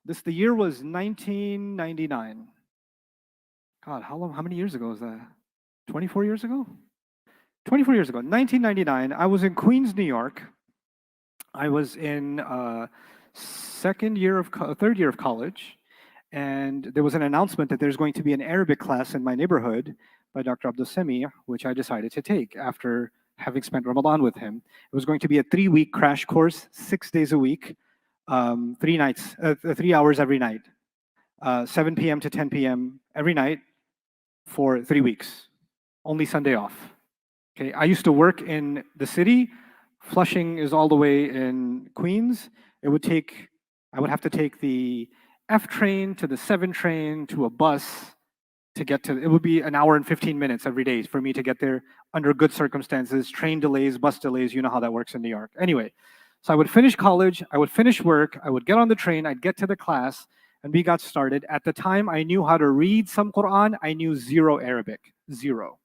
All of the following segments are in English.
The year was 1999. God, how many years ago was that? 24 years ago? 24 years ago, 1999, I was in Queens, New York. I was in third year of college, and there was an announcement that there's going to be an Arabic class in my neighborhood by Dr. Abdul Sami, which I decided to take after having spent Ramadan with him. It was going to be a 3-week crash course, 6 days a week, 3 hours every night, 7 p.m. to 10 p.m. every night for 3 weeks, only Sunday off. Okay, I used to work in the city. Flushing is all the way in Queens. I would have to take the F train to the 7 train to a bus to get to, it would be an hour and 15 minutes every day for me to get there under good circumstances, train delays, bus delays, you know how that works in New York. Anyway, so I would finish college, I would finish work, I would get on the train, I'd get to the class, and we got started. At the time, I knew how to read some Qur'an, I knew 0 Arabic, 0.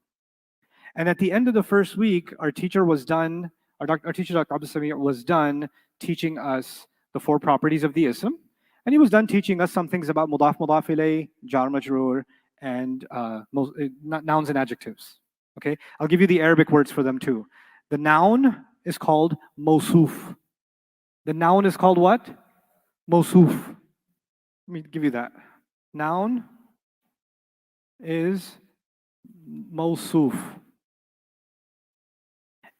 And at the end of the first week, our teacher, Dr. Abdul Sami, was done teaching us the 4 properties of the ism. And he was done teaching us some things about mudaf, mudaf ilayh, jar majroor, and nouns and adjectives. Okay, I'll give you the Arabic words for them too. The noun is called mawsuf. The noun is called what? Mawsuf. Let me give you that. Noun is mawsuf.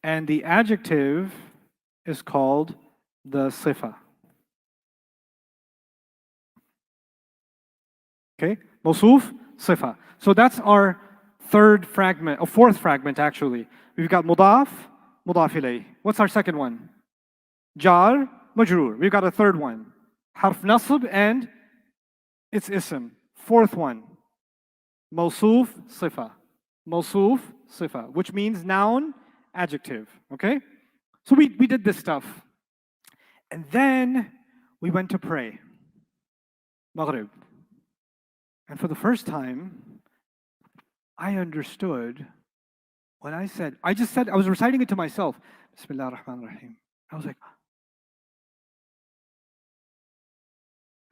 And the adjective is called the sifa. Okay, mawsuf, sifa. So that's our fourth fragment actually. We've got mudaf, mudaf ilayh. What's our second one? Jar, majroor. We've got a third one. Harf nasb and its ism. Fourth one. Mawsuf, sifa. Mawsuf, sifa, which means noun, adjective. Okay? So we did this stuff. And then we went to pray. Maghrib. And for the first time, I understood when I was reciting it to myself. Bismillah ar-Rahman ar-Rahim. I was like,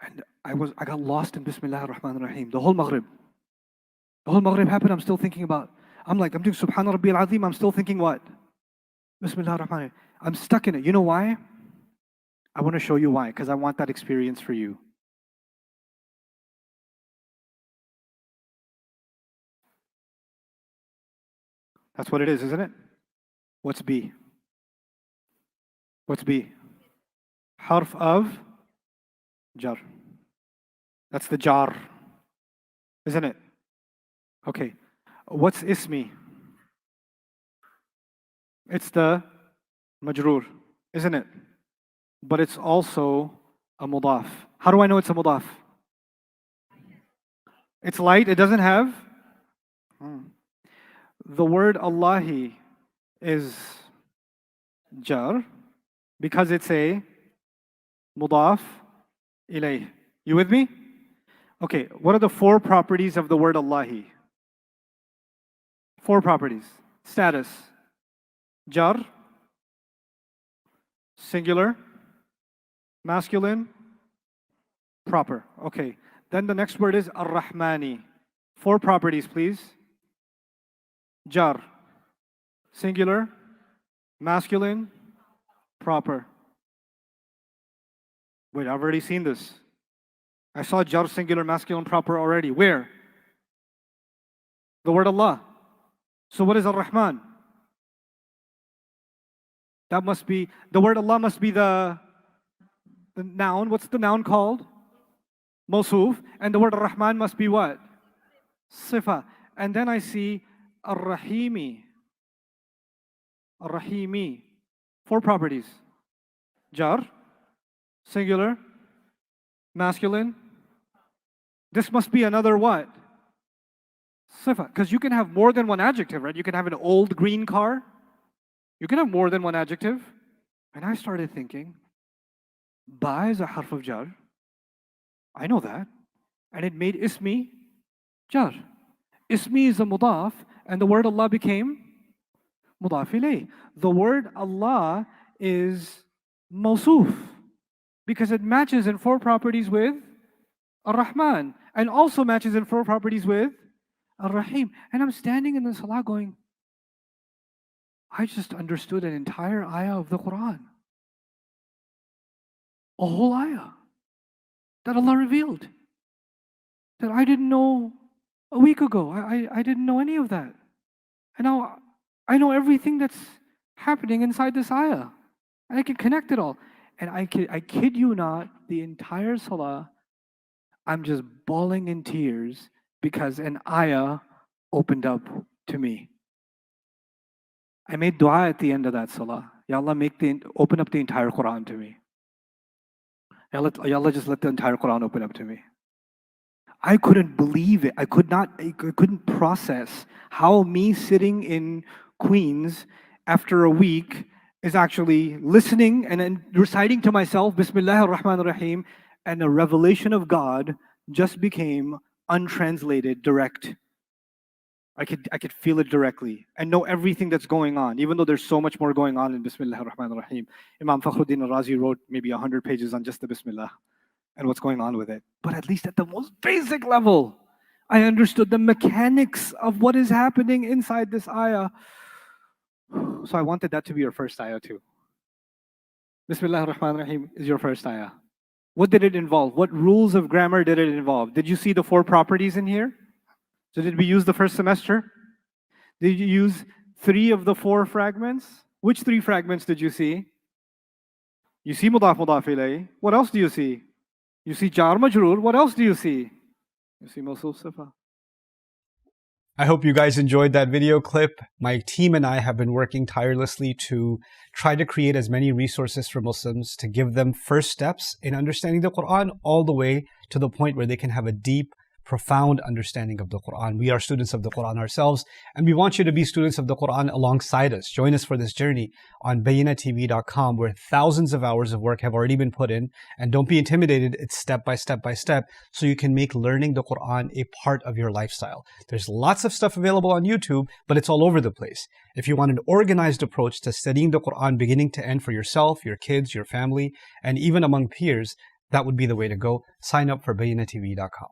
and I got lost in Bismillah ar-Rahman ar-Rahim. The whole Maghrib happened, I'm still thinking about, I'm doing Subhana Rabbi al-Azim, I'm still thinking what? Bismillah ar-Rahman ar-Rahim. I'm stuck in it. You know why? I want to show you why, because I want that experience for you. That's what it is, isn't it? What's B? What's B? Harf of jar. That's the jar, isn't it? Okay. What's ismi? It's the majroor, isn't it? But it's also a mudaf. How do I know it's a mudaf? It's light, it doesn't have? The word Allahi is jar because it's a mudaf ilayh. You with me? Okay, what are the 4 properties of the word Allahi? 4 properties. Status. Jar. Singular. Masculine. Proper. Okay. Then the next word is ar-Rahmani. 4 properties, please. Jar. Singular. Masculine. Proper. Wait, I've already seen this. I saw jar, singular, masculine, proper already. Where? The word Allah. So what is Ar-Rahman? That must be, the word Allah must be the noun. What's the noun called? Mawsuf. And the word Ar-Rahman must be what? Sifa. And then I see Ar-Rahimi. Ar-Rahimi. 4 properties. Jar, singular, masculine. This must be another what? Sifa. Because you can have more than one adjective, right? You can have an old green car. You can have more than one adjective. And I started thinking, Ba is a harf of jar. I know that. And it made ismi jar. Ismi is a mudaf, and the word Allah became mudaf ilayh. The word Allah is mawsuf because it matches in 4 properties with Ar-Rahman, and also matches in four properties with Ar-Rahim. And I'm standing in the salah going, I just understood an entire ayah of the Qur'an. A whole ayah that Allah revealed that I didn't know a week ago. I didn't know any of that. And now I know everything that's happening inside this ayah. And I can connect it all. And I kid you not, the entire salah, I'm just bawling in tears because an ayah opened up to me. I made dua at the end of that salah. Ya Allah, open up the entire Quran to me. Ya Allah, just let the entire Quran open up to me. I couldn't believe it. I couldn't process how me sitting in Queens after a week is actually listening and then reciting to myself, Bismillah ar-Rahman ar-Rahim, and a revelation of God just became untranslated, direct. I could feel it directly and know everything that's going on, even though there's so much more going on in Bismillah ar-Rahman ar-Rahim. Imam Fakhruddin al-Razi wrote maybe 100 pages on just the Bismillah and what's going on with it. But at least at the most basic level, I understood the mechanics of what is happening inside this ayah. So I wanted that to be your first ayah too. Bismillah ar-Rahman ar-Rahim is your first ayah. What did it involve? What rules of grammar did it involve? Did you see the four properties in here? So did we use the first semester? Did you use 3 of the 4 fragments? Which 3 fragments did you see? You see mudaf mudaf ilayh. What else do you see? You see jar majroor. What else do you see? You see mawsuf sifa. I hope you guys enjoyed that video clip. My team and I have been working tirelessly to try to create as many resources for Muslims to give them first steps in understanding the Qur'an all the way to the point where they can have a deep, profound understanding of the Qur'an. We are students of the Qur'an ourselves, and we want you to be students of the Qur'an alongside us. Join us for this journey on bayinatv.com, where thousands of hours of work have already been put in. And don't be intimidated, it's step by step by step, so you can make learning the Qur'an a part of your lifestyle. There's lots of stuff available on YouTube, but it's all over the place. If you want an organized approach to studying the Qur'an beginning to end for yourself, your kids, your family, and even among peers, that would be the way to go. Sign up for bayinatv.com.